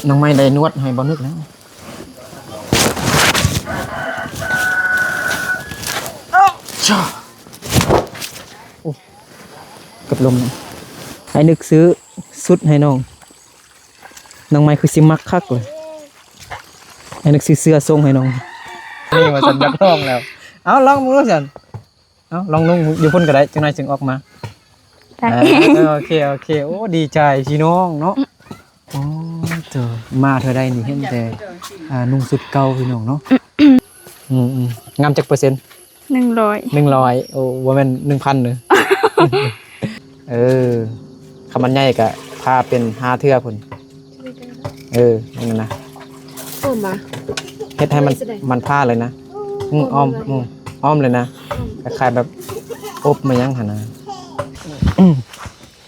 น้องไม้ได้นวดให้บ่นึกแล้วช่าโอ้กับลมให้นึกซื้อสุดให้น้องไม้คือสิมักคักเลยให้นึกซื้อเสื้อทรงให้น้องนี่ว่าฉันนักร้องแล้วเอาลองมึงรู้จันเอาลองนุ่งอยู่พ่นก็ได้จังไรจึงออกมาโอเคโอ้ดีใจพี่น้องเนาะโอ้เจอมาเธอได้นี่เห็นแต่นุ่งสุดเก่าพี่น้องเนาะงามจักเปอร์เซ็นต์100โอ้ว่ามัน1,000เลยคำมันใหญ่กะพาเป็น5เทื่อพุ่นนั่นนะมาเฮ็ดให้มันผ้าเลยนะอ้อมเลยนะคล้ายๆแบบอบมายังหั่นนะ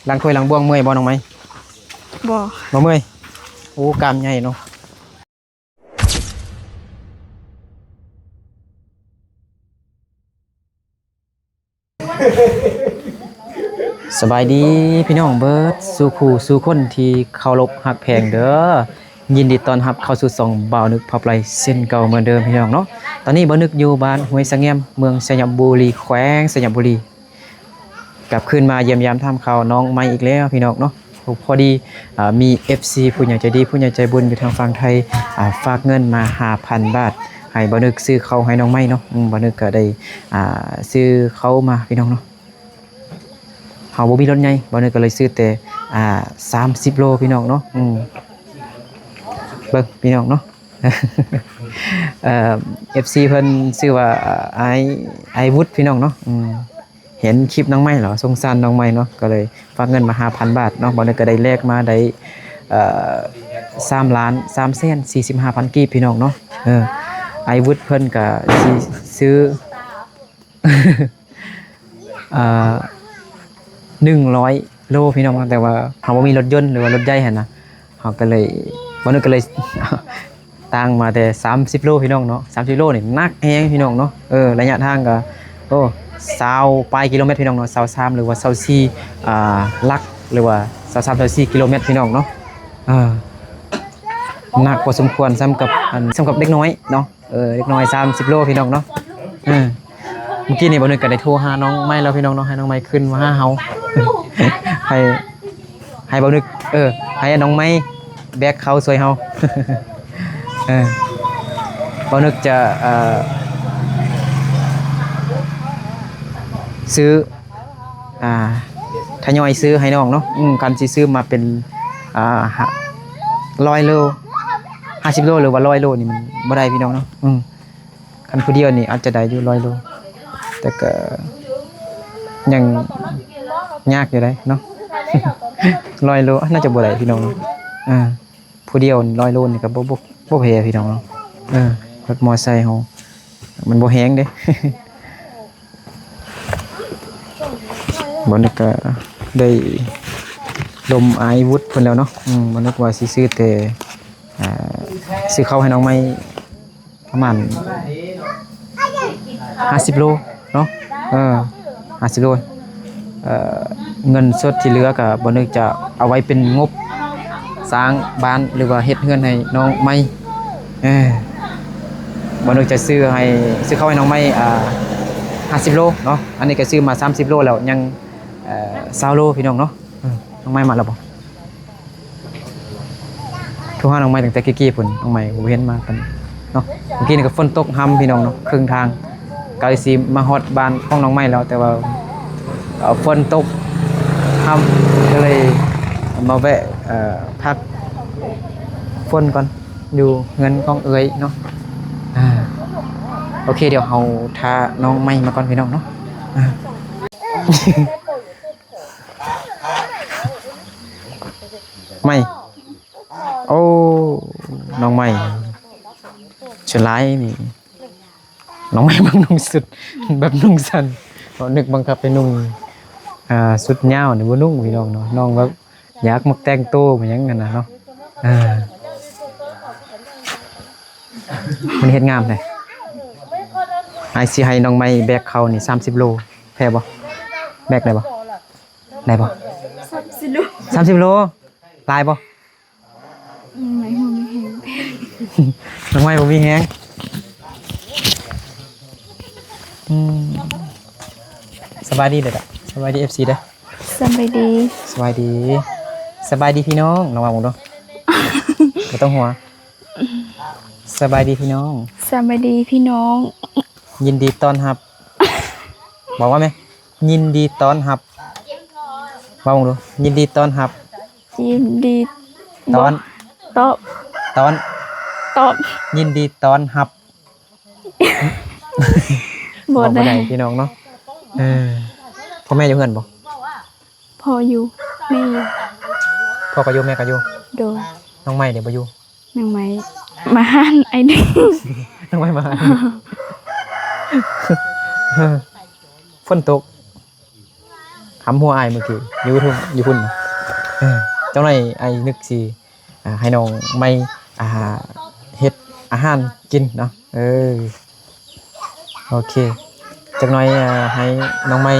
ล้างถ้วยล้างบ้วงเมื่อยบ่น้องไหมบ่เมื่อยโอ้กล้ามใหญ่เนาะสบายดีพี่น้องเบิร์ดสู่คู่สู่คนที่เคารพหักแพงเด้อยินดีต้อนรับเข้าสู่2บ่าวนึกพับไหลเส้นเก่าเหมือนเดิมพี่น้องเนาะตอนนี้บ่าวนึกอยู่บ้านห้วยสะแงมเมืองสยามบุรีแขวงสยามบุรีกลับคืนมาเยี่ยมยามทำข่าวน้องใหม่อีกแล้วพี่น้องเนาะพอดีมี FC ผู้ใหญ่ใจดีผู้ใหญ่ใจบุญอยู่ทางฝั่งไทยฝากเงินมา 5,000 บาทให้บ่าวนึกซื้อข้าวให้น้องใหม่เนาะบ่าวนึกก็ได้ซื้อข้าวมาพี่น้องเนาะเฮาบ่มีรถใหญ่บ่าวนึกก็เลยซื้อแต่30 โลพี่น้องเนาะเบิ่งพี่น้องเนาะFC เพิ่นชื่อว่าไอวุฒิพี่น้องเนาะเห็นคลิปน้องไม้เหรอสงสารน้องไม้เนาะก็เลยฝากเงินมา 5,000 บาทเนาะบ่ได้ก็ได้แลกมาได้3,345,000 กีบพี่น้องเนาะไอวุฒิเพิ่นก็สิซื้อ100 โลพี่น้องแต่ว่าเฮาบ่มีรถยนต์หรือว่ารถใหญ่หั่นนะเฮาก็เลยบ่นึกก็เลยตั้งมาแต่30 โลพี่น้องเนาะ30 โลนี่หนักแฮงพี่น้องเนาะระยะทางก็โอ้20 ปลายกิโลเมตรพี่น้องเนาะ23หรือว่า24ลักหรือว่า23-24กิโลเมตรพี่น้องเนาะหนักพอสมควรสำหรับเด็กน้อยเนาะเด็กน้อย30 โลพี่น้องเนาะเมื่อกี้นี่บ่นึกก็ได้โทรหาน้องไม้แล้วพี่น้องเนาะให้น้องไม้ขึ้นมาหาเฮาให้บ่นึกให้น้องไม้แบกเขาสวยเฮาบ่นึกจะซื้อทยอยซื้อให้น้องเนาะกันสิซื้อมาเป็น100 โล50 โลหรือว่า100 โลนี่มันบ่ได้พี่น้องเนาะคันผู้เดียวนี่อาจจะได้อยู่100 โลแต่ก็ยังยากอยู่ได้เนาะ100 โลน่าจะบ่ได้พี่น้องผู้เดียว100 โลนี่ก็บ่แพ้พี่น้องเนาะรถมอไซค์เฮามันบ่แฮงเด้บ่นึกก็ได้ลมไอวุฒิเพิ่นแล้วเนาะบ่นึกว่าสิซื้อแต่ซื้อข้าวให้น้องใหม่ประมาณ50 โลเนาะ50 โลเงินสดที่เหลือก็บ่นึกจะเอาไว้เป็นงบสร้างบ้านหรือว่าเฮ็ดเฮือนให้น้องใหม่บ่นึกจะซื้อข้าวให้น้องใหม่50 โลเนาะอันนี้ก็ซื้อมา30 โลแล้วยัง20 โลพี่น้องเนาะน้องใหม่มาแล้วบ่โทรหาน้องใหม่ตั้งแต่กี้ๆพุ่นน้องใหม่บ่เห็นมากันเนาะเมื่อกี้นี่ก็ฝนตกห่ำพี่น้องเนาะครึ่งทางก็สิมาฮอดบ้านของน้องใหม่แล้วแต่ว่าฝนตกห่ำก็เลยมาแวะพักฝนก่อนอยู่เงินของเอ๋ยเนาะโอเคเดี๋ยวเฮาทาน้องใหม่มาก่อนพี่น้องเนาะไม่โอ้น้องใหม่ฉลายนี่น้องใหม่บางนุ่งสุดแบบนุ่งสั้นนึกบังคับไปนุ่งสุดยาวนี่บ่นุ่งพี่น้องเนาะน้องแบบอยากมักแต่งตัวเหมือนหยังกันนะเนาะมันเฮ็ดงามเลยสิให้น้องใหม่แบกเขานี่30 โลแพ้บ่แบกได้บ่30 โลหลายบ่ น้องไม้บ่มีแฮงสบายดีเด้อสบายดี FC เด้อ สบายดี สบายดีสบายดีพี่น้องระวังบ่บ่ต้องหัวสบายดีพี่น้อง สบายดีพี่น้อง ยินดีต้อนรับ บอกว่าไหมยินดีต้อนรับว่าบ่ดูยินดีต้อนรับ ยินดี ตอน ตอบ ตอน ตอบ ยินดีต้อนรับ บ่ บอกบ่ ได้ ได้พี่น้องเนาะพ่อแม่อยู่เฮือนบ่ พออยู่ไม่อยู่ พ่อก็อยู่แม่ก็อยู่ โดย น้องใหม่เดี๋ยวบ่อยู่ นางไม้มาหันไอ้นี่ น้องใหม่มา ฝนตกคำหัวอายเมื่อกี้อยู่ทุ่งอยู่พุ่นน่ะเจ้าหน่อยไอ้นึกสิให้น้องไม่เฮ็ดอาหารกินเนาะโอเคจักหน่อยให้น้องไม่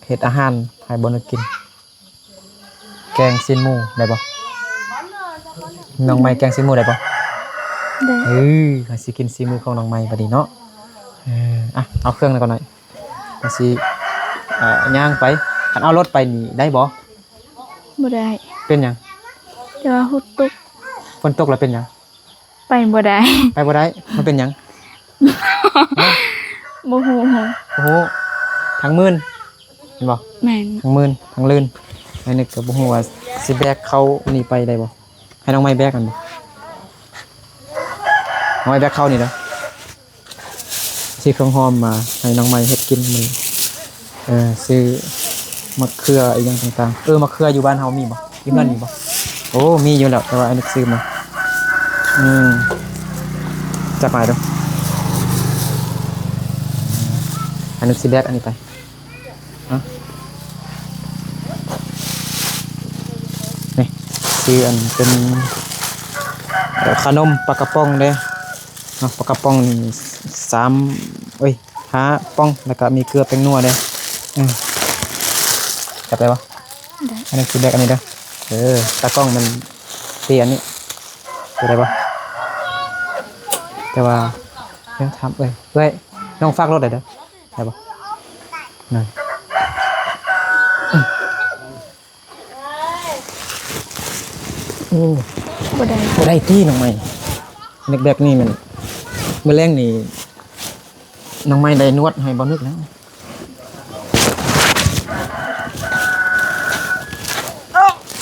เฮ็ดอาหารให้บ่นึกกินแกงซีนหมูได้บ่น้องไม่แกงซีนหมูได้บ่ ได้ ข้าสิกินซีนหมูของน้องไม่บัดนี้เนาะเอาเครื่องนั่นก่อนหน่อยข้าสิย่างไปคันเอารถไปนี่ได้บ่ บ่ได้ เป็นหยัง แต่ว่าหุดตุก ฝนตกแล้วเป็นหยัง ไปบ่ได้ ไปบ่ได้มันเป็นหยัง บ่ฮู้หง โอ้โหทั้งมื่นเห็นบ่ แม่น ทั้งมื่นทั้งลื่นไอ้นึกก็บ่ฮู้ว่าสิแบกเขานี่ไปได้บ่ให้น้องไม้แบกกันบ่น้องไม้แบกเข้านี่เด้อซื้อเครื่องหอมมาให้น้องไม้เฮ็ดกินมื้อซื้อมะเขืออีหยังต่างๆมะเขืออยู่บ้านเฮามีบ่อยู่นั่นมีบ่โอ้มีอยู่แล้วแต่ว่าไอ้นึกซื้อมาจับมาเด้ออันนึกสิแบกอันนี้ไปนี่ซื้ออันเป็นขนมปลากระป๋องเด้ปลากระป๋องนี่5 ป้องแล้วก็มีเกลือแป้งนัวเด้จับได้ปะ ได้ อันนี้คือแบกอันนี้เด้อตากล้องมันตีอันนี้จับได้ปะแต่ว่าเรื่องทำเว้ยน้องฝากรถได้เด้อได้ปะนั่นโอ้ บ่ได้ บ่ได้ที่น้องใหม่นึกแบบนี้มันเมื่อแรงนี่น้องใหม่ได้นวดให้บ่นึกแล้ว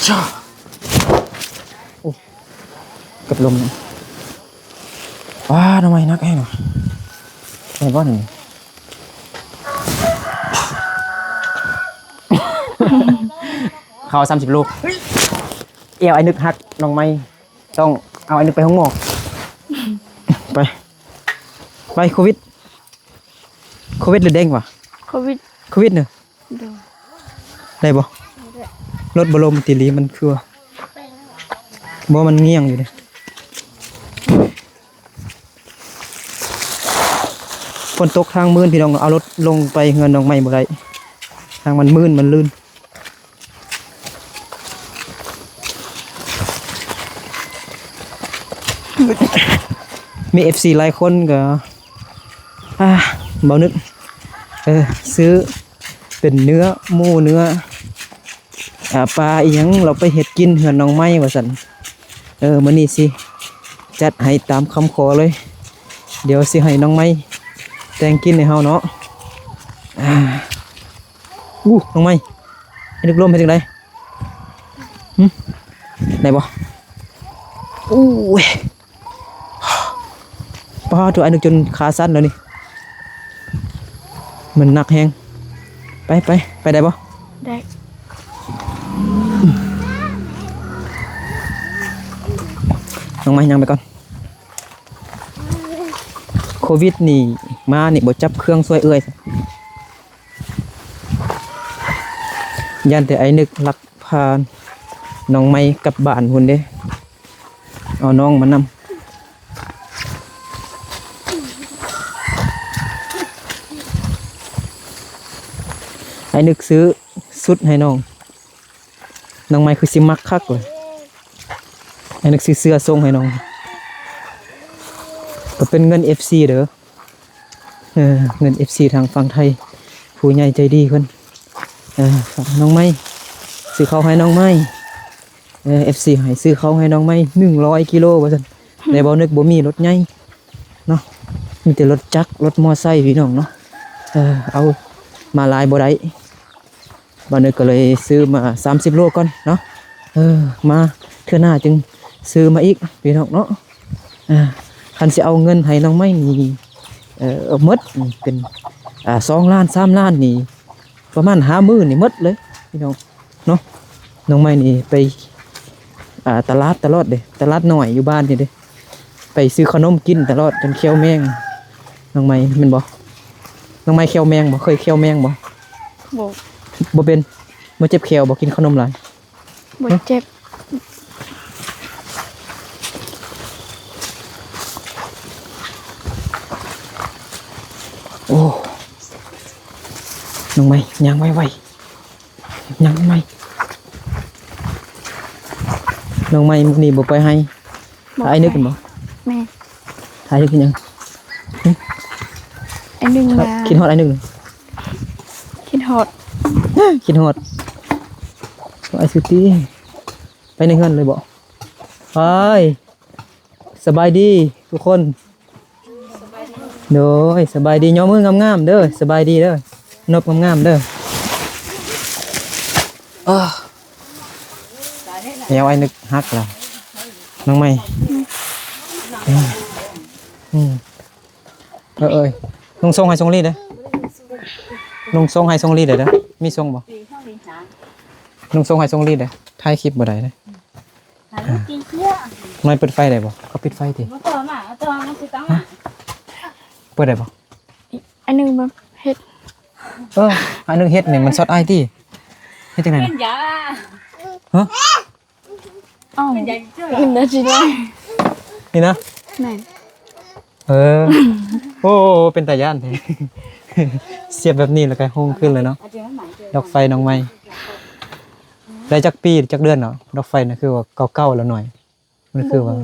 ช่าโอ้กับลมว้าน้องใหม่นักแห้งว่ะไอ้บ่นี่ เขา30 ลูกเอวไอ้นึกหักน้องไม่ต้องเอาไอ้นึกไปห้องหมอไปโควิดหรือเด้งวะ โควิด โควิดเนอะ โดย ได้บ่รถบรมติลีมันคือบ่มันเงี่ยงอยู่เลยฝนตกทางมื่นพี่น้องเอารถลงไปเงินน้องไม่บ่ได้ทางมันมื่นมันลื่นมี FC หลายคนก็เบานึกซื้อเป็นเนื้อหมูเนื้อปลาอีหยังเราไปเฮ็ดกินเหือนน้องไม้ว่าซั่นมื้อนี้สิจัดให้ตามคำขอเลยเดี๋ยวสิให้น้องไม้แต่งกินให้เฮาเนาะน้องไม้ให้นึกลมให้จังได๋ได้บ่ป้าตัวไอ้นึกจนขาสั้นแล้วนี่มันหนักแฮงไปได้ปะ ได้ น้องไม้ยังไปก่อนโควิดนี่มานี่บ่จับเครื่องช่วยเอื้อยยันแต่ไอ้นึกลักพาน้องไม้กลับบ้านพุ่นเด้เอาน้องมานำไอ้นึกซื้อสุดให้น้องไม้คือสิมักคักเลย อันนึกซื้อเสื้อส่งให้น้องก็เป็นเงิน FC เด้อเงิน FC ทางฝั่งไทยผู้ใหญ่ใจดีเพิ่นฝากน้องไม้ซื้อข้าวให้น้องไม้FC ให้ซื้อข้าวให้น้องไม้100กิโลว่าซั่นในบ่นึกบ่มีรถใหญ่เนาะมีแต่รถจักรรถมอไซค์พี่น้องเนาะเอามาหลายบ่ได้บ่นึกก็เลยซื้อมา30โลก่อนเนาะมาเทื่อหน้าจึงซื้อมาอีกพี่น้องเนาะคันสิเอาเงินให้น้องไม้นี่หมดเป็น2 ล้าน3 ล้านนี่ประมาณ5 มื้อนี่หมดเลยพี่น้องเนาะน้องไม้นี่ไปตลาดตลอดเด้ตลาดน้อยอยู่บ้านนี่เด้ไปซื้อขนมกินตลอดจนเคี้ยวแมงน้องไม้แม่นบ่น้องไม้เคี้ยวแมงบ่เคยเคี้ยวแมงบ่บ่เป็นบ่เจ็บแขวบ่กินขนมหลายบ่เจ็บโอ้น้องไม้ย่างไวๆย่างไวน้องไม้มื้อนี้บ่ไปให้ถ่ายนึกกันบ่แม่ถ่ายนึกยังไอ้นึงว่าคิดฮอดไอ้นึงคิดฮอดไอ้สุตีไปในเฮือนเลยบ่ไปสบายดีทุกคนโดยสบายดีย่อมืองามๆเด้อสบายดีเด้อนบงามๆเด้อเดี๋ยวไอ้นึกฮักแล้วน้องไม่นุ่งทรงให้ทรงรีดเด้อนุ่งทรงให้ทรงรีดเด้อมีทรงบ่นุ่งทรงให้ทรงรีดเด้อถ่ายคลิปบ่ได้เด้อไม่เปิดไฟได้บ่เขาปิดไฟติเปิดได้บ่อันนึงแบบเฮ็ดอันนึงเฮ็ดนี่มันซอดอ้ายติเฮ็ดจังได๋น่ะฮะอ้าวกินได้สิได้นี่นะแม่โอ้เป็นตาย่านแท้เสียบแบบนี้แล้วก็โฮงขึ้นเลยเนาะดอกไฟน้องไม้ได้จักปีจักเดือนเนาะดอกไฟน่ะคือว่าเก่าๆแล้วหน่อยมันคือว่า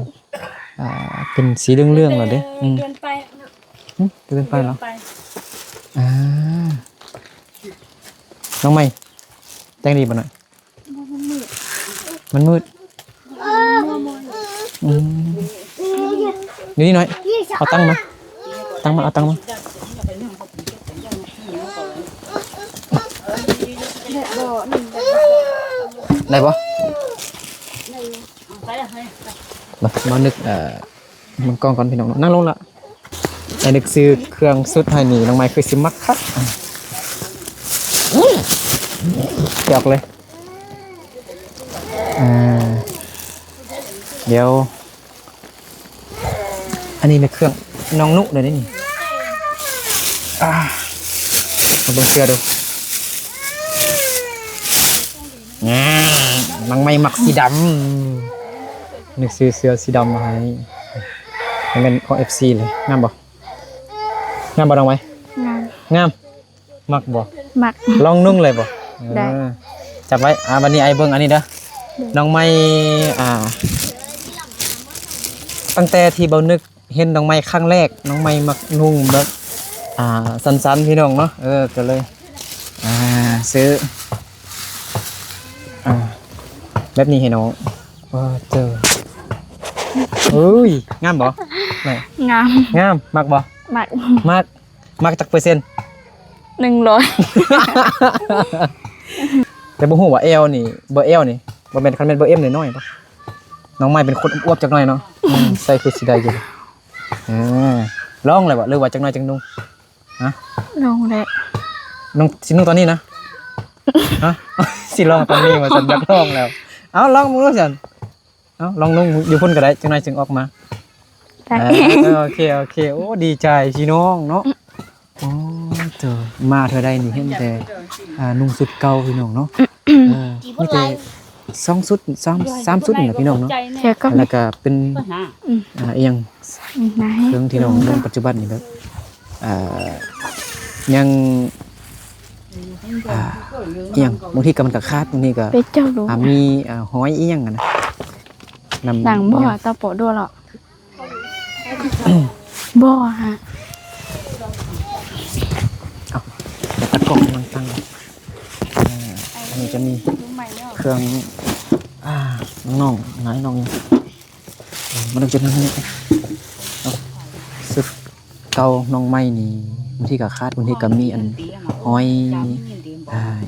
เป็นสีเรื่องๆแล้วเด้เดือนไปแล้วน้องไม้แต่งดีบ่หน่อยมันมืดนี่หน่อยเอาตังมาเอาตังมาได้ปะมานึกมันกล้องก่อนพี่น้องนั่งลงละไอ้นึกซื้อเครื่องสุดให้นี่น้องไม้คือซิมักคักหยอกเลยเดี๋ยวอันนี้เป็นเครื่องน้องนุเลยนี่มาดูเสื้อดูน้องไม่มักสีดำนึกซื้อเสื้อสีดำมาให้เป็นของ FC เลยงามบ่น้องไว้งามมักบ่มักลองนุ่งเลยบ่ได้จับไว้วันนี้ไอ้เบิ้งอันนี้เด้อน้องไม้ตั้งแต่ที่เบานึกเห็นน้องไม้ครั้งแรกน้องไม้มักนุ่งแบบสั้นๆพี่น้องเนาะก็เลยซื้อแบบนี้ให้น้องเจอเฮ้ยงามบ่งามมักบ่มักจักเปอร์เซ็นต์100แต่บ่ฮู้ว่าเอลนี่เบอร์เอลนี่บ่แม่นคันแม่นเบอร์เอ็มน้อยๆป่ะน้องไม้เป็นคนอ้วนจักหน่อยเนาะใส่คือสิได้อยู่ลองเลยบ่หรือว่าจักหน่อยจังนุ่งฮะลองแล้วน้องสินุ่งตอนนี้นะฮะสิลองตอนนี้ว่าฉันอยากลองแล้วเอาลองมึงดูซั่นเอาลองนุ่งอยู่พุ่นก็ได้จังหน่อยจึงออกมาโอเคโอ้ดีใจพี่น้องเนาะโอ้เจอมาเธอได้นี่เห็นแต่นุ่งสุดเก่าพี่น้องเนาะนี่แต่2 ชุด3 ชุดนี่พี่น้องเนาะแล้วก็เป็นอีหยังเครื่องที่น้องเรื่องปัจจุบันนี่แบบยังอีหยังบางทีก็มันก็ขาดบางทีก็มีหอยอีหยังนะ นำ หนังบ่ตาโปะด้วยหรอบ่ฮะ ตะกร้องมันตั้งอันนี้จะมีเครื่องน้องๆน้อยน้องมันจะนั่งนี่สุดเก่าน้องใหม่นี่บางทีก็คาดบางทีก็มีอันห้อย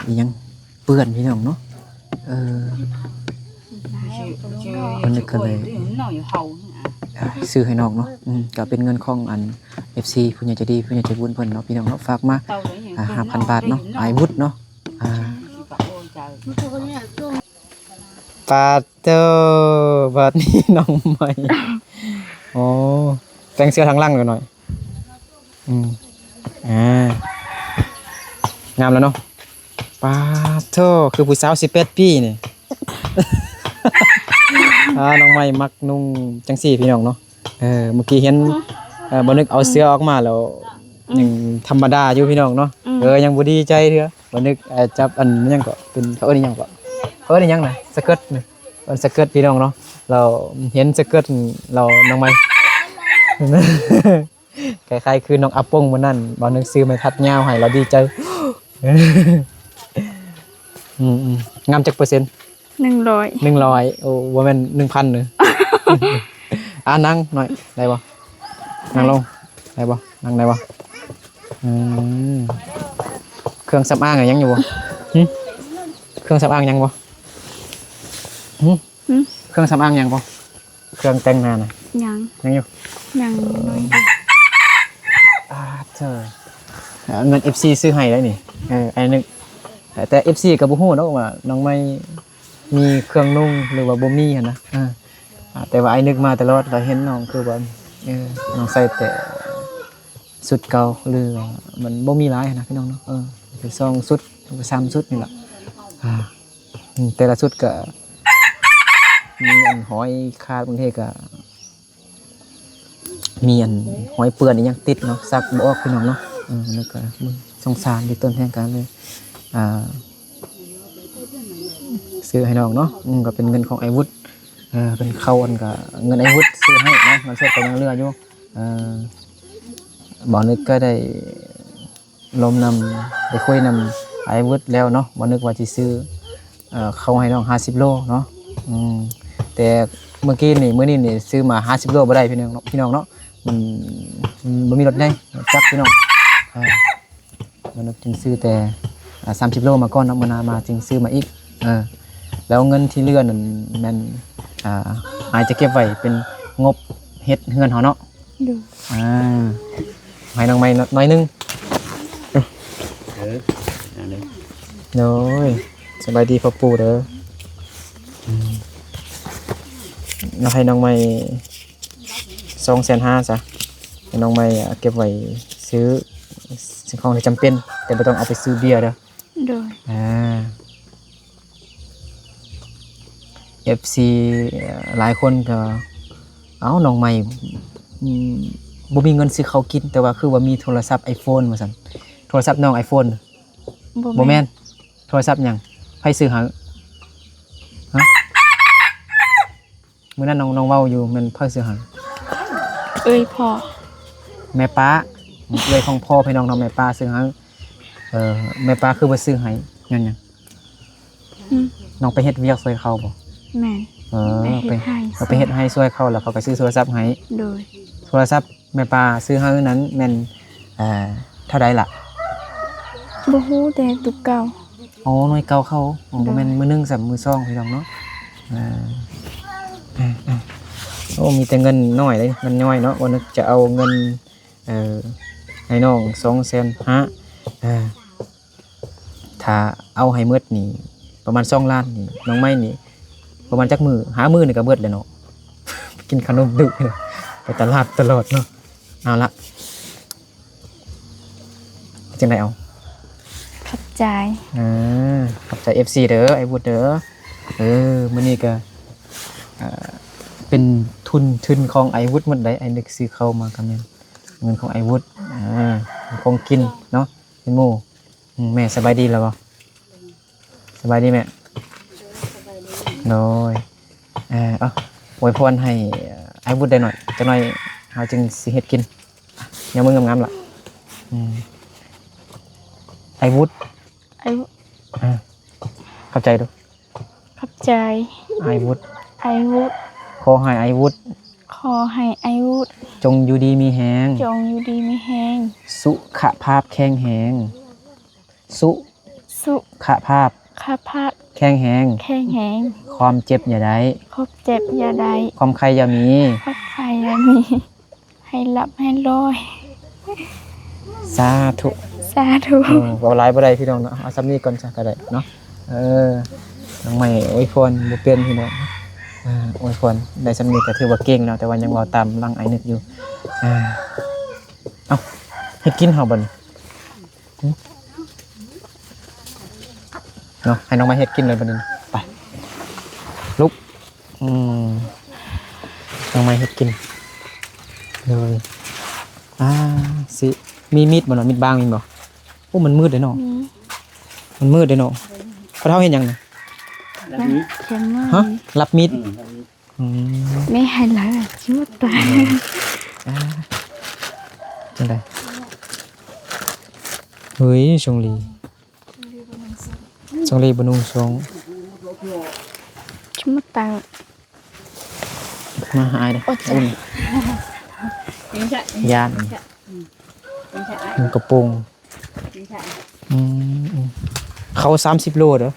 อีหยังเปื้อนพี่น้องเนาะมันก็เลยซื้อให้น้องเนาะก็เป็นเงินของอัน FC ผู้ใหญ่ใจดีผู้ใหญ่ใจบุญเพิ่นเนาะพี่น้องเนาะฝากมา5,000 บาทเนาะไอ้วุฒิเนาะปาเตอร์บัดนี้น้องใหม่โอ้แต่งเสื้อทางล่างหน่อยงามแล้วเนาะปาเตอร์คือผู้สาว18 ปีนี่ น้องใหม่มักนุ่งจังซี่พี่น้องเนาะเมื่อกี้เห็นบ่นึกเอาเสื้อออกมาแล้วยังธรรมดาอยู่พี่น้องเนาะยังบ่ดีใจเด้อบ่นึกจับอันยังก็เป็นเขาเอิ้นหยังก็เขาเอิ้นหยังน่ะสเกิร์ตนี่อันสเกิร์ตพี่น้องเนาะเราเห็นสเกิร์ตเราน้องใหม่ คล้ายๆคือน้องอาปงมื้อนั้นบ่นึกซื้อไม้ทัดยาวให้เราดีใจ งามจักเปอร์เซ็นต์100 100โอ้บ่แม่น 1,000 เด้อนั่งหน่อยได้บ่นั่งลงได้บ่นั่งได้บ่เครื่องสำอางยังอยู่บ่เครื่องสำอางยังบ่เครื่องสำอางยังบ่เครื่องแต่งหน้าน่ะยังอยู่ยังน้อยเธอเงิน FC ซื้อให้ได้นี่ไอ้นึกแต่ FC ก็บ่ฮู้เนาะว่าน้องไม่มีเครื่องนุ่งหรือว่าบ่มีหั่นนะแต่ว่าไอ้นึกมาตลอดเราเห็นน้องคือว่าน้องใส่แต่สุดเก่าหรือมันบ่มีหลายนะพี่น้องเนาะคือ2ชุด3ชุดนี่ล่ะแต่ละชุดก็มีอันหอยคาดบางทีก็มีอันหอยเปื้อนอีหยังติดเนาะซักบ่ออกพี่น้องเนาะแล้วก็สงสารอยู่ต้นแห่งกันเลยซื้อให้น้องเนาะก็เป็นเงินของไอ้วุฒิเป็นเข้าอันก็เงินไอ้วุฒิซื้อให้เนาะมันช่วยกันยังเหลืออยู่บ่นึกก็ได้ลมนำได้คุยนำไอ้วุฒิแล้วเนาะบ่นึกว่าสิซื้อเข้าให้น้อง50 โลเนาะแต่เมื่อกี้นี่มื้อนี้นี่ซื้อมา50 โลบ่ได้พี่น้องเนาะมันบ่มีรถใหญ่จักพี่น้องมันจึงซื้อแต่30 โลมาก่อนเนาะมื้อหน้ามาจึงซื้อมาอีกแล้วเงินที่เหลือนั่นแม่นอายจะเก็บไว้เป็นงบเฮ็ดเฮือนเฮาเนาะดูให้น้องใหม่น้อยนึงโอ้ยสบายดีพ่อปู่เด้อให้น้องใหม่250,000ซะให้น้องใหม่เก็บไว้ซื้อสิ่งของที่จำเป็นแต่บ่ต้องเอาไปซื้อเบียร์เด้อFC หลายคนก็น้องใหม่บ่มีเงินซื้อข้าวกินแต่ว่าคือว่ามีโทรศัพท์ iPhone ว่าซั่นโทรศัพท์น้อง iPhone บ่แม่นโทรศัพท์หยังไผซื้อให้ฮะมื้อนั้นน้องเว้าอยู่แม่นไผซื้อให้พ่อแม่ป้าของพ่อพี่น้องแม่ป้าซื้อให้แม่ป้าคือบ่ซื้อให้ย้อนหยังน้องไปเฮ็ดเวียกช่วยเขาบ่แม่ไปเฮ็ดให้ช่วยเขาแล้วเขาก็ซื้อโทรศัพท์ให้โดยโทรศัพท์แม่ป้าซื้อให้นั้นแม่นเท่าใดล่ะบ่ฮู้แต่ตุกเก่าน้อยเก่าเขาบ่แม่นมื้อ1 3มื้อ2พี่น้องเนาะมีแต่เงินน้อยเลยเงินน้อยเนาะบ่นึกจะเอาเงินให้น้อง250,000ถ้าเอาให้หมดนี่ประมาณ2 ล้านนี่น้องไม้นี่ประมาณจักมื้อ5 มื้อนี่ก็เบิดแล้วเนาะ กินขนมดึกไปตลาดตลอดเนาะเอาละจังได๋เอาขอบใจขอบใจ FC เด้อไอ้วุฒิเด้อมื้อนี้ก็เป็นทุนของไอ้วุฒิหมดได้ไอ้นึกซื้อเข้ามาก็แม่นเงินของไอ้วุฒิของกินเนาะเป็นหมู่แม่สบายดีแล้วบ่สบายดีแม่โดย อวยพรให้ไอ้วุฒิได้หน่อยจักหน่อยเฮาจึงสิเฮ็ดกินอย่ามึงงามๆล่ะไอ้วุฒิ ไอ้ เข้าใจดู ขอบใจ ไอ้วุฒิ ไอ้วุฒ ขอให้ไอ้วุฒิ ขอให้ไอ้วุฒ จงอยู่ดีมีแฮง จงอยู่ดีมีแฮง สุขภาพแข็งแรงสุ สุ ขภาพ ขภาพ แข็งแรง แข็งแรง ความเจ็บอย่าได้ ครบเจ็บอย่าใด ความใครอย่ามี ครบใครอย่ามี ให้หลับให้ลอย สาธุ สาธุ บ่หลายบ่ได้พี่น้องเนาะเอาซ้ำนี้ก่อนซะก็ได้เนาะน้องใหม่อวยพรบ่เป็นพี่น้องอวยพรได้ซ้ำนี้ก็ถือว่าเก่งแล้วแต่ว่ายังเว้าตามรังไอ้นึกอยู่เอ้าให้กินเฮาบ่นี่เนาะให้น้องมาเฮ็ดกินเลยบ่นี่ไปลุกน้องมาเฮ็ดกินเลยสิมีมีดบ่เนาะมีดบางมีบ่โอ้มันมืดเด้เนาะ นี่ มันมืดเด้เนาะพระเฒ่าเฮ็ดหยังน่ะ นะเข็มมาก ฮะรับมีดไม่ให้หลายชิวตาย จังได๋เฮ้ยชงลีบ่นุ่งทรง ชิวตาย มาหายเด้อุ่นยานมันกระโปรงเขา30โลเด้อ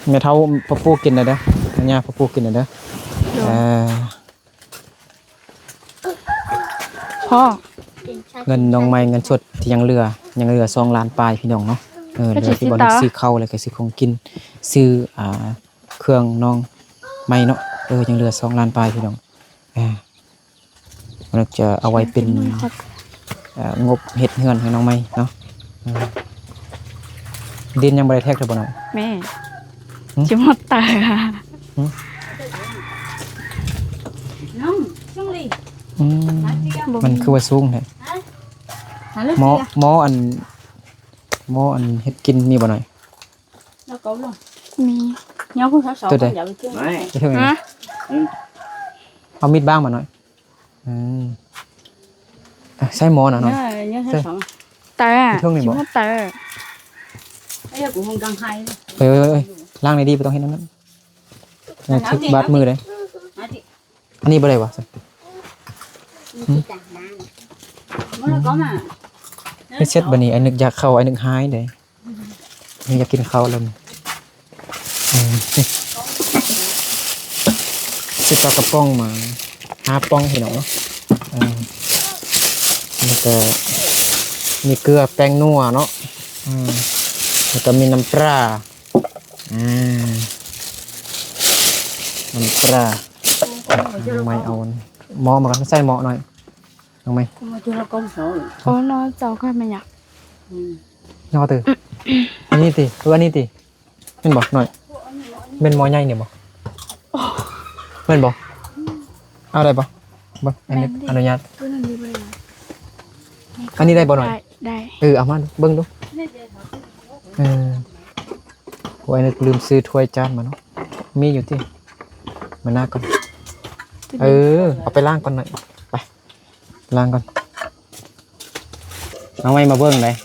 แม่เฒ่าปะปูกินน่ะเด้อย่าปะปูกินน่ะเด้อ พ่อ เงินน้องใหม่เงินสดที่ยังเหลือ2ล้านปลายพี่น้องเนาะเหลือที่บ่ได้ซื้อข้าวแล้วก็ซื้อของกินซื้อเครื่องน้องใหม่เนาะยังเหลือ2ล้านปลายพี่น้องมันจะเอาไว้เป็นงบเฮ็ดเฮือนให้น้องใหม่เนาะดินยังบ่ได้แทกเด้อบ่น้อง แม่ชิวตายค่ะ มันคือว่าสูงแท้หมออันเฮ็ดกินมีบ่หน่อย มี ตัวใดไปเท่าไหร่ ฮะ เอามีดบ้างมาหน่อยใช่หมอน่ะเนาะ ตา ช่วงนี้ ชิ บ่ วตา เอ้ยล้างในดีบ่ต้องเฮ็ดนั้นทึกบาดมือเลยอันนี้บ่ได้วะไม่เช็ดบัดนี้ไอ้นึกอยากเข้าไอ้นึกหายเด้นึกอยากกินข้าวแล้วสิปลากระป๋องมา5ป้องพี่น้องเนาะแล้วก็มีเกลือแป้งนัวเนาะแล้วก็มีน้ำปลาน้ำปลาน้องไม้เอาหม้อมากันใส่หม้อหน่อยน้องไม้ โอ้นอนเจ้าก็ไม่อยาก ย่อตื่นอันนี้ติตัวนี้ติเป็นบ่หน่อยเป็นหม้อใหญ่เนี่ยบ่เป็นบ่เอาได้บ่บ่อันนี้อนุญาตอันนี้ได้บ่หน่อย ได้ เอามาเบิ่งดูโอ้ยนึกลืมซื้อถ้วยจานมาเนาะมีอยู่ติมาหน้าก่อนเอาไปล้างก่อนหน่อยไปล้างก่อนเอาไว้มาเบิ่งเลย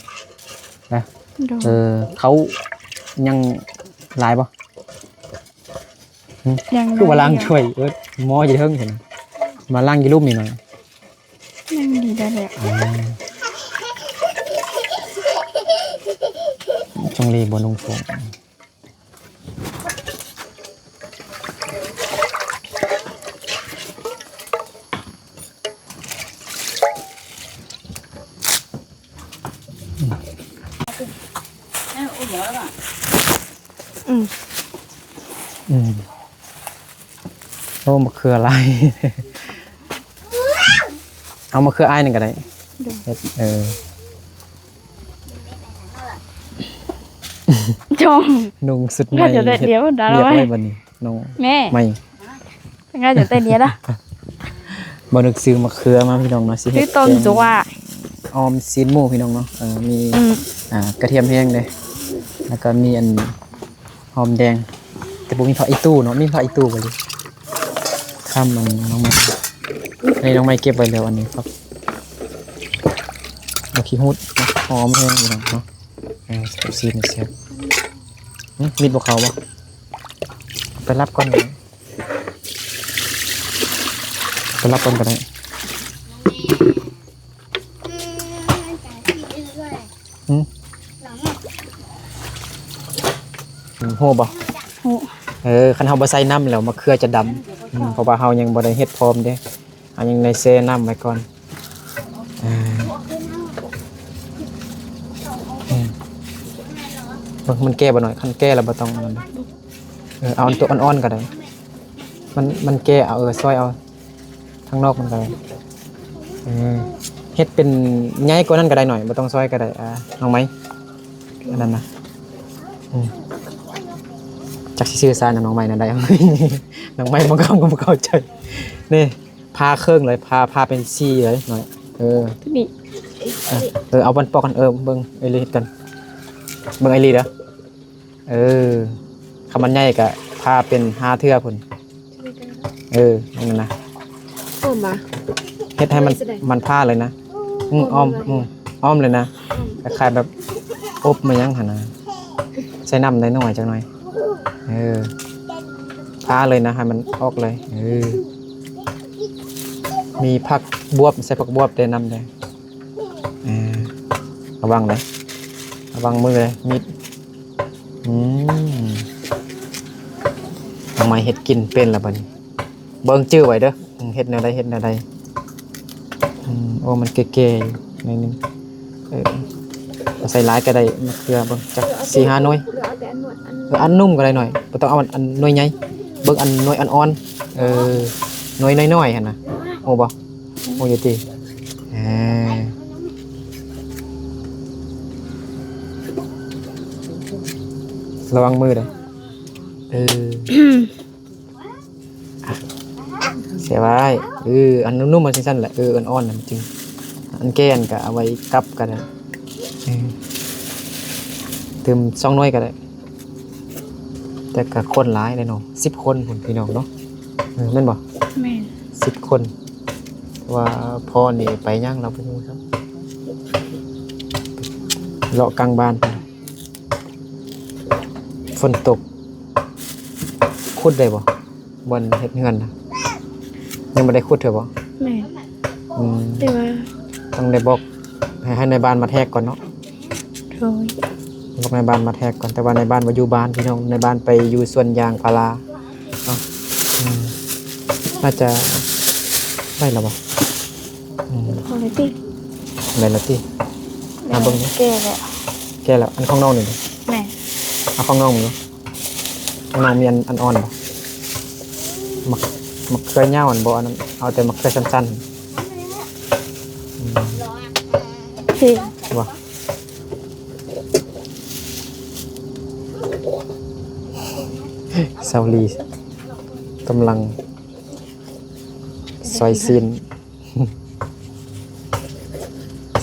นะเขายังหลายบ่ ยัง คือว่าล้างถ้วยหม้อจะเทิงเห็นมาล้างกี่รูปนี่หน่อย ยังดีได้แหละ จงรีบนุ่งฟงโอ้มะเขืออะไร เอามะเขืออ้ายหนึ่งก็ได้จง นุ่งสุดใหม่ ก็จะได้เดี๋ยวดารา เรียก ไว้ อะไรบัดนี้น้อง แม่ ไม่ ง่ายจะเต้นเนี้ยละ บ่นึกซื้อมะเขือมาพี่น้องเนาะสิ ซื้อต้นจัว อ ออมซีนหมูพี่น้องเนาะมีกระเทียมแห้งเลยแล้วก็มีอันหอมแดงแต่บ่มีผักอีตู้เนาะมีผักอีตู้บ่เลยข้ามมันน้องไม้นี่น้องไม้เก็บไว้แล้วอันนี้ครับเอาขี้หูดหอมแห้งพี่น้องเนาะซีนเสียบมีดบ่เขาบ่ไปรับก่อนเลยไปรับก่อนก็ได้โหบ่ โอ้ คันเฮาบ่ใส่น้ำแล้วมะเขือจะดำเพราะว่าเฮายังบ่ได้เฮ็ดพร้อมเด้เฮายังได้แช่น้ำไว้ก่อนมันแก้บ่หน่อยคันแก้แล้วบ่ต้องมันเอาอันตัวอ่อนๆก็ได้มันแก้เอาซอยเอาข้างนอกมันก็ได้เฮ็ดเป็นใหญ่กว่านั้นก็ได้หน่อยบ่ต้องซอยก็ได้น้องไหมอันนั้นนะจักสิซื้อซาน้องใหม่นั่นได้ น้องใหม่มันก็บ่เข้าใจนี่พาเครื่องเลยพาเป็นซี่เลยหน่อยนี่เอาบันปอกกันเบิ่งไอรีดกันเบิ่งไอรีดคำมันใหญ่ก็พาเป็น5เทื่อพุ่นนั่นนะมาเฮ็ดให้มันพาเลยนะอ้อมเลยนะคล้ายๆแบบอบมายังหั่นนะใส่น้ำน้อยๆจังหน่อยพาเลยนะให้มันออกเลยมีผักบวบใส่ผักบวบได้นำได้ระวังเลยระวังมือเลยมิดทำไมเฮ็ดกินเป็นล่ะบัดนี้เบิ่งชื่อไว้เด้อเฮ็ดแนวใดเฮ็ดแนวใดโอ้มันแก่ๆหน่อยนึงใส่หลายก็ได้มะเขือเบิ่งจัก 4-5 หน่วยอันนุ่มก็ได้หน่อยบ่ต้องเอาอันหน่วยใหญ่เบิ่งอันหน่วยอ่อนหน่วยน้อยๆหั่นน่ะโอ้บ่โอ้ยติระวังมือเด้อเสียไว้อันนุ่มๆมันสั้นๆแหละอ่อนๆน่ะจริงอันแก่นก็เอาไว้กับก็ได้เติม2หน่วยก็ได้แต่ก็คนหลายเลยเนาะ10คนพุ่นพี่น้องเนาะแม่นบ่แม่น10คนว่าพ่อนี่ไปย่างเราไปดูครับเลาะกลางบ้านฝนตกขุดได้บ่บนเฮ็ดเฮือนนะยังบ่ได้ขุดเถอะบ่แม่แต่ว่าต้องได้บอกให้ในบ้านมาแทกก่อนเนาะโอ้ยบอกในบ้านมาแทกก่อนแต่ว่าในบ้านบ่อยู่บ้านพี่น้องในบ้านไปอยู่สวนยางพาราเนาะน่าจะได้แล้วบ่พอเลยติได้แล้วติเบิ่งแก่แล้วอันข้างนอกนี่แม่เอาข้างนอกมั้ยข้างนอกมีอันอ่อนบ่มะเขือเหี่ยวอันบ่อันนั้นเอาแต่มะเขือสั้นๆสิว่าเซาลีกำลังซอยซีน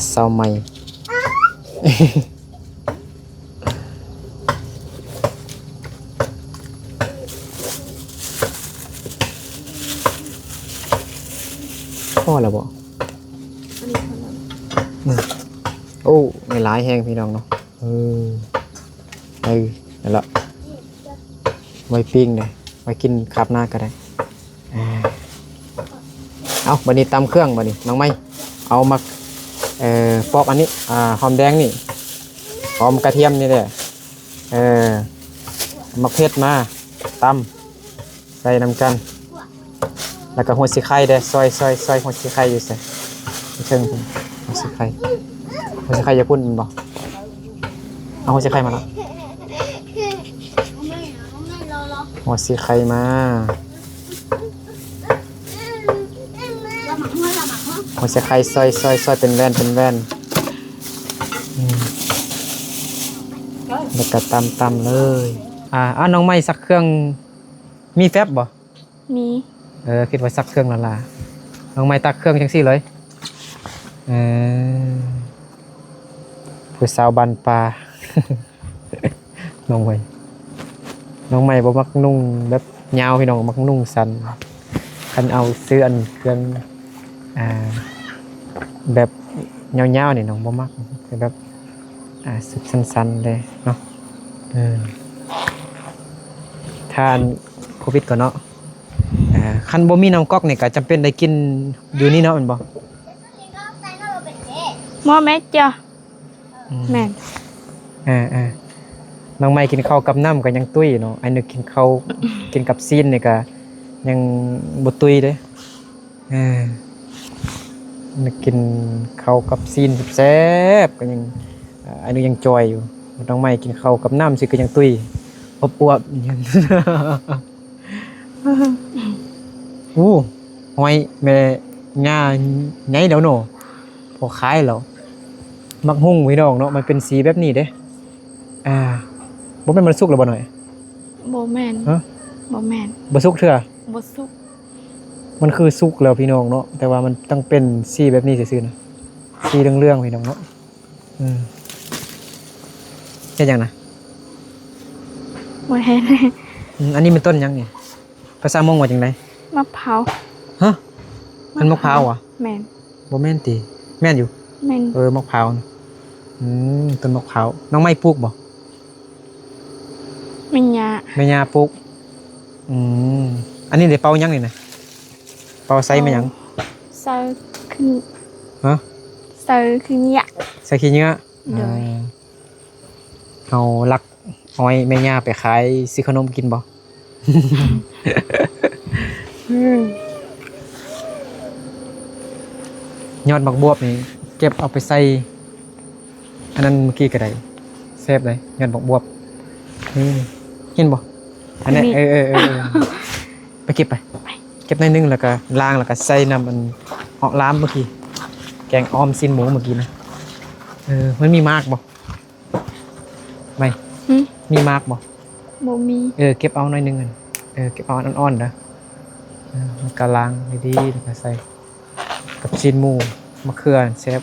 เซาใหม่พ่อแล้วบ่โอ้ไม่หลายแห้งพี่น้องเนาะนั่นแหละไว้ปิ้งเลยไว้กินคาบหน้าก็ได้เอาบัดนี้ตำเครื่องบัดนี้น้องไม้เอามาปอกอันนี้หอมแดงนี่หอมกระเทียมนี่แหละมะเขือมาตำใส่น้ำกันแล้วก็หัวสีไข่เด้ซอยหัวสีไข่อยู่ใส่เชิงหัวสีไข่จะพุ่นบ่เอาหัวสีไข่มาแล้วหัวสีไข่มาหัวสีไข่ซอยเป็นแว่นแล้วก็ตำเลยน้องไม้สักเครื่องมีแฟบบ่มีคิดว่าสักเครื่องละน้องไม้ตักเครื่องจังซี่เลย ผู้สาวบ้านป่า น้องใหม่น้องใหม่บ่มักนุ่งแบบยาวพี่น้องมักนุ่งสั้นคันเอาเสื้ออันเครื่องอ่าแบบยาวๆนี่น้องบ่มักแบบสุดสั้นๆเลยเนาะทานโควิดก่อนเนาะคันบ่มีน้ำก๊อกนี่ก็จำเป็นได้กินอยู่นี่เนาะแม่นบ่ หม้อแม่จ้ะแม่น น้องใหม่กินข้าวกับน้ำก็ยังตุ้ยเนาะไอ้นึกกินข้าวกินกับซีนนี่ก็ยังบ่ตุ้ยเด้นึกกินข้าวกับซีนแซ่บก็ยังไอ้นึกยังจอยอยู่น้องใหม่กินข้าวกับน้ำสิก็ยังตุ้ยอบอวบอย่าง อู้หอยแม่ย่าใหญ่แล้วเนาะพอขายแล้วมักหุ่งพี่น้องเนาะมันเป็นสีแบบนี้เด้บ่แม่นมันสุกแล้วบ่หน่อย บ่แม่น ฮะ บ่แม่น บ่สุกเทื่อ บ่สุก มันคือสุกแล้วพี่น้องเนาะแต่ว่ามันต้องเป็นสีแบบนี้ซื่อๆนะสีเรื่องๆพี่น้องเนาะแค่ยังนะ บ่เห็น อันนี้เป็นต้นยังนี่ภาษามงว่าจังได มะพร้าว ฮะมันมะพร้าวอ่ะ แม่น บ่แม่นติแม่นอยู่ แม่น มะพร้าวนะต้นมะพร้าวน้องไม้ปลูกบ่ แม่นยา แม่ย่าปลูกอันนี้ได้เป่ายังนี่นะเป่าใส่มาหยัง เซอขึ้น ฮะ เซอขึ้นยะ ใส่ขี้เหงื่อ โดย เอาลักอ้อยแม่ย่าไปขายซื้อขนมกินบ่ ยอดบักบวบนี่เก็บเอาไปใส่อันนั้นเมื่อกี้ก็ได้แซ่บเลยยอดบักบวบนี่เห็นบ่อันนี้ไปเก็บไปเก็บในอยนึงแล้วก็ล้างแล้วก็ใส่น้ำมันเหาะล้ามเมื่อกี้แกงอ้อมซินหมูเมื่อกี้นะมันมีมากบ่ไม่มีมากบ่ บ่มี เก็บเอาหน่อยนึงเก็บเอาอ่อนๆนะมันก็ล้างดีๆแล้วก็ใส่กับซีนหมูมะเขือแซ่บ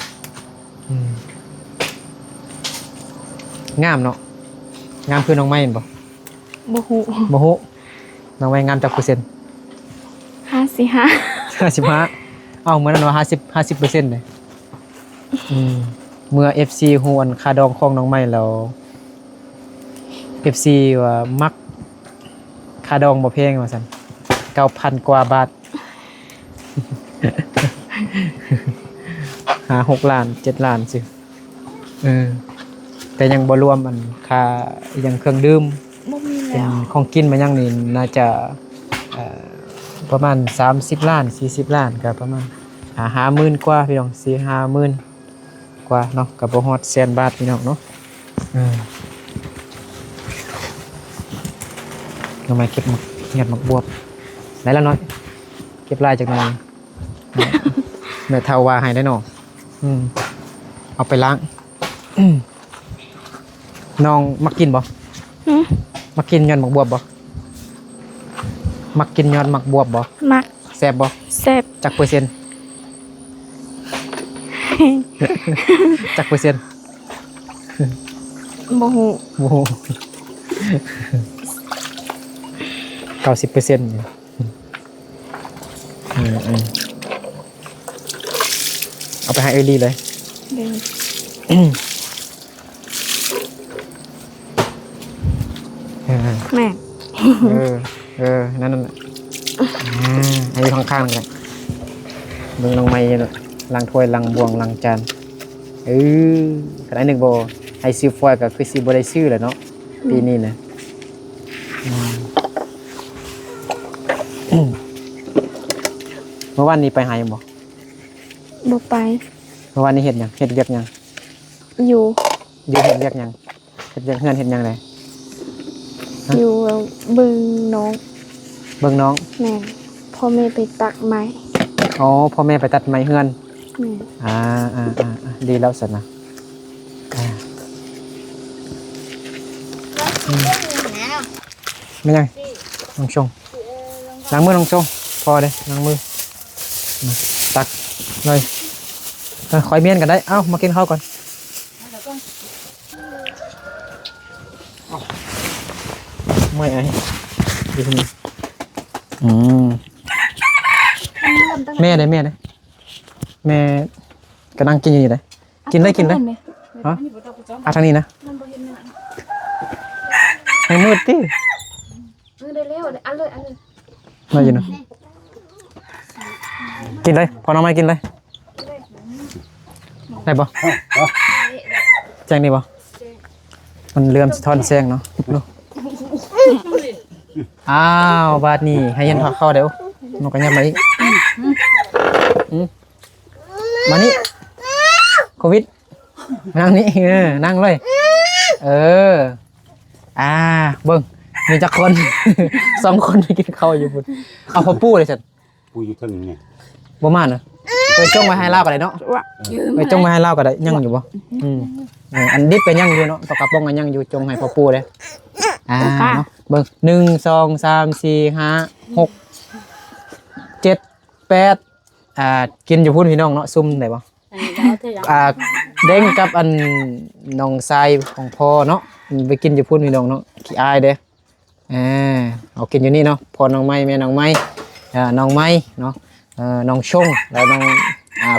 งามเนาะงามคือน้องไม้เห็นบ่ บ่ฮู้ บ่ฮู้น้องไม้งามจักเปอร์เซ็นต์ 55 55เอาเหมือนนั้นว่า50%เลยเมื่อ FC ฮู้อันค่าดองของน้องไม้แล้ว FC ว่ามักค่าดองบ่แพงว่าซั่น 9,000 กว่าบาท 6 ล้าน 7 ล้านสิแต่ยังบ่รวมอันค่าอหยังเครื่องดื่ม บ่มี เป็ แล้ น ว ของกินมายังนี่น่าจะประมาณ30ล้าน40ล้านก็ประมาณ50,000กว่าพี่น้อง 4-50,000 กว่าเนาะก็บ่ฮอด100,000 บาทพี่น้องเนาะทำไมเก็บเงียบมักบวบไหนละน้อยเก็บลายจากไหนแม่เท่าว่าให้ได้เนาะเอาไปล้างน้องมักกินบ่มักกินยอดมักบวบบ่มักกินยอดมักบวบบ่ มัก แซ่บบ่ แซ่บ จักเปอร์เซ็นต์ จักเปอร์เซ็นต์ บ่ฮู้ โอ้โห 90%อยู่เอาไปให้เอลี่เลย เด้แม่ นั่นน่ะให้อยู่ข้างๆกันเบิ่งน้องไม้ล้างถ้วยล้างบวงล้างจานขนาดนึงบ่ให้ซื้อฟอยล์ก็คือสิบ่ได้ซื้อแหละเนาะปีนี้นะเมื่อวานนี้ไปหายังบ่ บ่ไป เมื่อวานนี้เฮ็ดหยังเฮ็ดเวียกหยัง อยู่ เฮ็ดเวียกหยังเฮ็ดเวียกเฮือนเฮ็ดหยังได อยู่บึงน้อง เบิ่งน้อง แม่พ่อแม่ไปตักไม้ อ๋อพ่อแม่ไปตัดไม้เฮือน แม่ ดีแล้วสันนะไม่ยังน้องชงล้างมือน้องชงพอเลยล้างมือตักเลยคอยเมียนกันได้เอ้ามากินข้าวก่อน ไม่ไอ้ดูนี่อืมแม่ได้แม่ได้แม่กำลังกินอยู่เลยกินเลยกินเลยฮะทางนี้นะให้มืดติ ได้เร็วอันเลย มาอยู่นะกินเลยพอน้องไม่กินเลยได้ปะแจ้งดีปะมันเลื่อมสะท้อนแซงเนาะดูอ้าวบาดนี้ให้เย็นพักเข้าเดี๋ยวนกกระยับมาอีกมานี่โควิดนั่งนี่นั่งเลยเบิ้งมีจักคน 2 คนไปกินข้าวอยู่พุ่นเอาพอปูเลยสัตว์ ปูอยู่เท่านี้ไง บ่มาเนอะไปจ้องมาให้เล่ากันเลยเนาะไปจ้องมาให้เล่ากันได้ยังอยู่บ่อันดิบเป็นยังอยู่เนาะปลากระป๋องกันยังอยู่จงให้พอปูเลยเนาะเบิ่ง1 2 3 4 5 6 7 8กินอยู่พุ่นพี่น้องเนาะซุ่มได้บ่เด้งกับอันน้องทรายของพ่อเนาะไปกินอยู่พุ่นพี่น้องเนาะขี้อายเด้เอากินอยู่นี่เนาะพ่อน้องไม้แม่น้องไม้น้องไม้เนาะน้องชงแล้วน้อง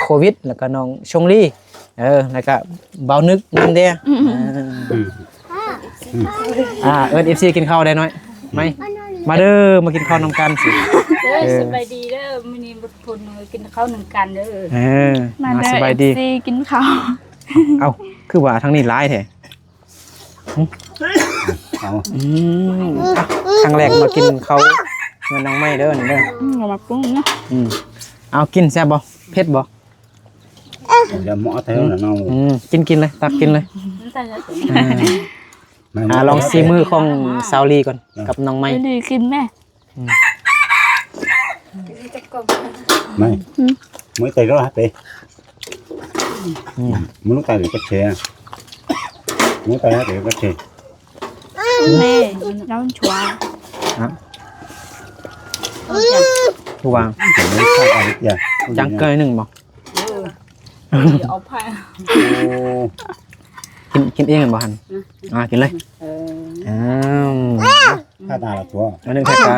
โควิดแล้วก็น้องชงลี่แล้วก็เบานึกนั่นเด้เอิ้น FC กินข้าวได้น้อยไหมมาเด้อมากินข้าวนำกันสิสบายดีเด้อมื้อนี้บุญพลกินข้าวหนึ่งกันเด้อมาสบายดี กินข้าว เอ้าคือว่าทั้งนี้ร้ายแท้ครั้งแรกมากินข้าวเงินน้องไม้เด้อนี่เด้อมาปรุงนะเอากินแซ่บบ่เผ็ดบ่เดี๋ยวหมอเท่านั้นเอากินเลยตักกินเลยลองซีมือของซาวลีก่อนกับน้องไม้ดีกินแม่ไม่mới tay đó hả tì mới lúc tay được cái xe mới tay hả được cái xe mẹ nấu chua วางจังเกยหนึ่งบ่เอาผ้ากินเองกันบ่หันกินเลยถ้าตาละตัวอันนึงแค่ตา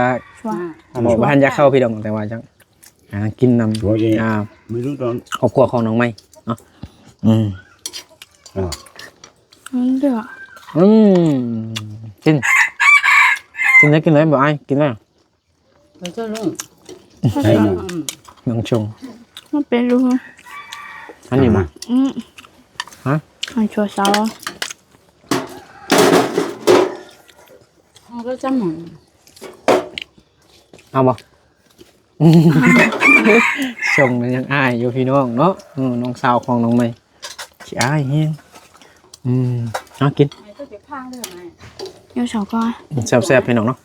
บอกว่าท่านอยากเข้าพี่ดองแต่ว่าจังกินนำไม่รู้ตอนครอบครัวของน้องไม้เนาะเดี๋ยวกินเลยบ่ไอ้กินเลยไปเจ้าลุงน้องชงมันเป็นรูอันนี้มาฮะอันชัวเสาเขาก็จำหมดเอาบ่ชงมันยังอายอยู่พี่น้องเนาะน้องสาวของน้องไม้ขี้อายเฮียเอากินเดี๋ยวเสาก็แซ่บๆพี่น้องเนาะ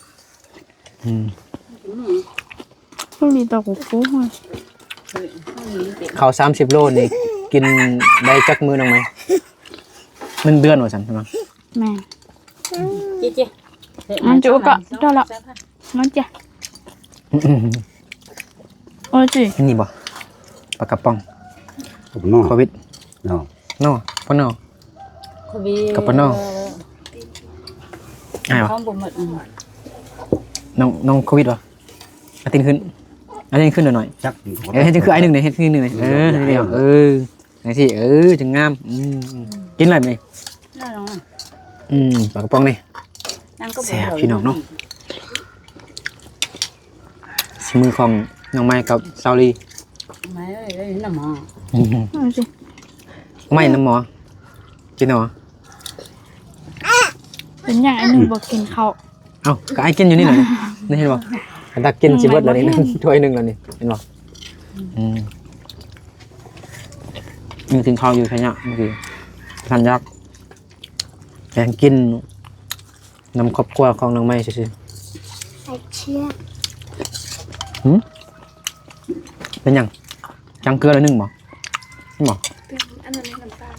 พวกนี้ตะกุกฟูข้าว30 โลนี่กินได้จักมื้อน้องไม้1 เดือนว่าซั่นใช่มั้ยแม่เจ๊มันจุกก็ได้ละมันจ้ะโอ้ยนี่บ่ปลากระป๋องโควิดเนาะปนอโควิดกับปนอข้าวบ่หมดน้องโควิดบ่อาทิตย์ขึ้นหน่อยจักเฮ็ดจังคือไอ้1นี่เฮ็ดคือ1นี่เดียวจังซี่จังงามกินอะไรมั้ยปลากระป๋องนี่แซ่บพี่น้องเนาะชิมือของน้องไม้กับซาวลีไม่ได้น้ำหมอไม่น้ำหมอกินหรอเป็นอย่างไอ้หนึ่งบอกกินข้าวเอ้าก็ไอ้กินอยู่นี่หน่อยนี่เห็นบ่ตักกินสิเบิดแล้วนี่ถ้วยนึงแล้วนี่เห็นบ่มีถึงข้าวอยู่ใช่ไหมเมื่อกี้ทันยักษ์แกงกินน้ำครอบครัวของน้องไม้ซื่อๆเชี่ยเป็นยังจังเกลือละ1บ่นี่บ่อันนั้นน้ำตาล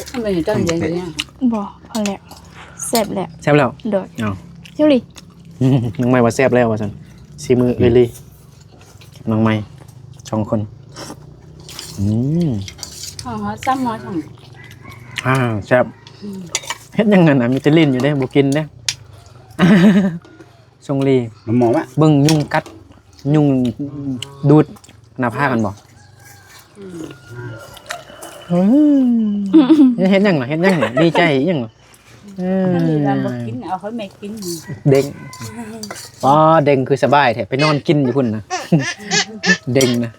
ทำไมจังอย่างนี้บ่พอแล้วแซ่บแล้วโดดเจ้าลิน้องไม้ว่าแซ่บแล้วว่าซั่นซีมือเอลี่น้องไม้2 คนซ้ำน้อยจังแซ่บ เฮ็ดยังไงน่ะมีแต่ลิ้นอยู่เด้บ่กินเด้ชงลี น้ำหมอมะ เบิ่งยุงกัดยุงดูดหน้าผากกันบ่เฮ็ดยังน่ะเฮ็ดยังน่ะดีใจอีหยังน่ะ มันนี่เราบ่กินเอาเขาไม่กิน เด้งอ๋อเด้งคือสบายแท้ไปนอนกินอยู่พุ่นนะ เด้งนะ